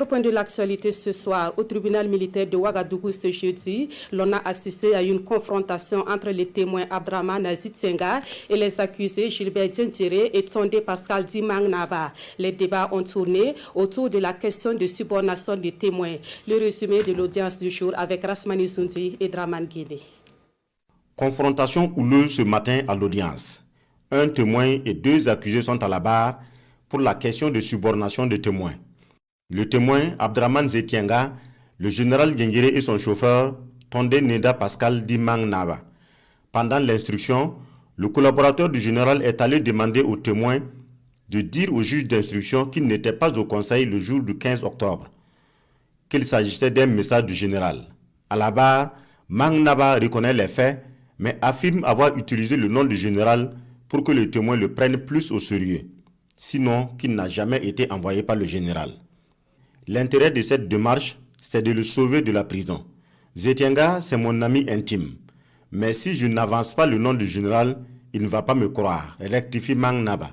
Au point de l'actualité ce soir, au tribunal militaire de Ouagadougou ce jeudi, l'on a assisté à une confrontation entre les témoins Abdraman Zitsenga et les accusés Gilbert Diendéré et Tondé Pascal Dimang Naba. Les débats ont tourné autour de la question de subornation des témoins. Le résumé de l'audience du jour avec Rasmani Zoundi et Draman Guéné. Confrontation houleuse ce matin à l'audience. Un témoin et deux accusés sont à la barre pour la question de subornation des témoins. Le témoin, Abdraman Zetienga, le général Diendéré et son chauffeur, Tondé Neda Pascal Dimang Naba. Pendant l'instruction, le collaborateur du général est allé demander aux témoins de dire au juge d'instruction qu'il n'était pas au conseil le jour du 15 octobre, qu'il s'agissait d'un message du général. À la barre, Mang Naba reconnaît les faits, mais affirme avoir utilisé le nom du général pour que les témoins le prennent plus au sérieux, sinon qu'il n'a jamais été envoyé par le général. L'intérêt de cette démarche, c'est de le sauver de la prison. Zetienga, c'est mon ami intime. Mais si je n'avance pas le nom du général, il ne va pas me croire, rectifie Mang Naba.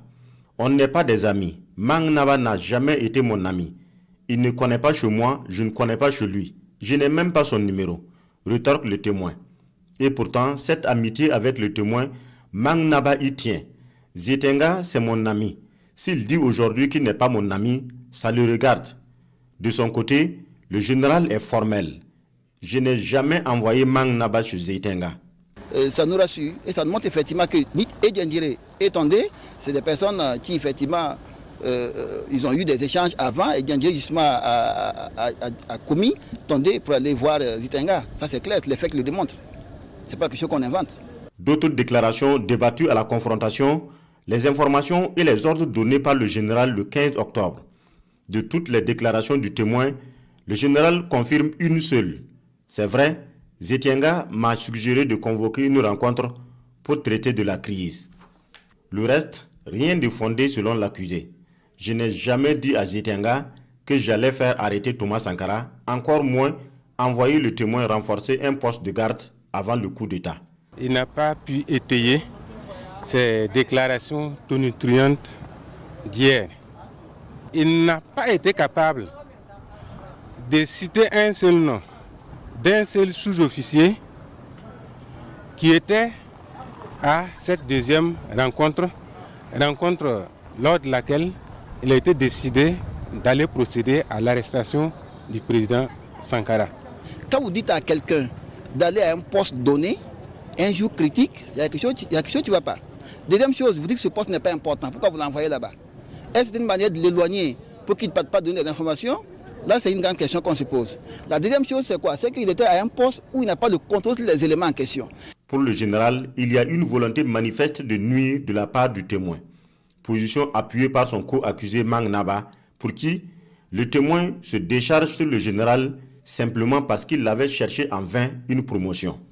On n'est pas des amis. Mang Naba n'a jamais été mon ami. Il ne connaît pas chez moi, je ne connais pas chez lui. Je n'ai même pas son numéro, rétorque le témoin. Et pourtant, cette amitié avec le témoin, Mang Naba y tient. Zetienga, c'est mon ami. S'il dit aujourd'hui qu'il n'est pas mon ami, ça le regarde. De son côté, le général est formel. Je n'ai jamais envoyé Mang Naba chez Zetienga. Ça nous rassure et ça nous montre effectivement que Nit et Diendéré et Tondé, c'est des personnes qui effectivement, ils ont eu des échanges avant et Diendéré justement a commis Tondé pour aller voir Zetienga. Ça c'est clair, les faits le démontrent. C'est pas quelque chose qu'on invente. D'autres déclarations débattues à la confrontation, les informations et les ordres donnés par le général le 15 octobre. De toutes les déclarations du témoin, le général confirme une seule. C'est vrai, Zetienga m'a suggéré de convoquer une rencontre pour traiter de la crise. Le reste, rien de fondé selon l'accusé. Je n'ai jamais dit à Zetienga que j'allais faire arrêter Thomas Sankara, encore moins envoyer le témoin renforcer un poste de garde avant le coup d'État. Il n'a pas pu étayer ces déclarations tonitruantes d'hier. Il n'a pas été capable de citer un seul nom d'un seul sous-officier qui était à cette deuxième rencontre lors de laquelle il a été décidé d'aller procéder à l'arrestation du président Sankara. Quand vous dites à quelqu'un d'aller à un poste donné, un jour critique, il y a quelque chose qui ne va pas. Deuxième chose, vous dites que ce poste n'est pas important, pourquoi vous l'envoyez là-bas? Est-ce une manière de l'éloigner pour qu'il ne parte pas donner des informations? Là, c'est une grande question qu'on se pose. La deuxième chose, c'est quoi? C'est qu'il était à un poste où il n'a pas le contrôle sur les éléments en question. Pour le général, il y a une volonté manifeste de nuire de la part du témoin. Position appuyée par son co-accusé Mang Naba, pour qui le témoin se décharge sur le général simplement parce qu'il avait cherché en vain une promotion.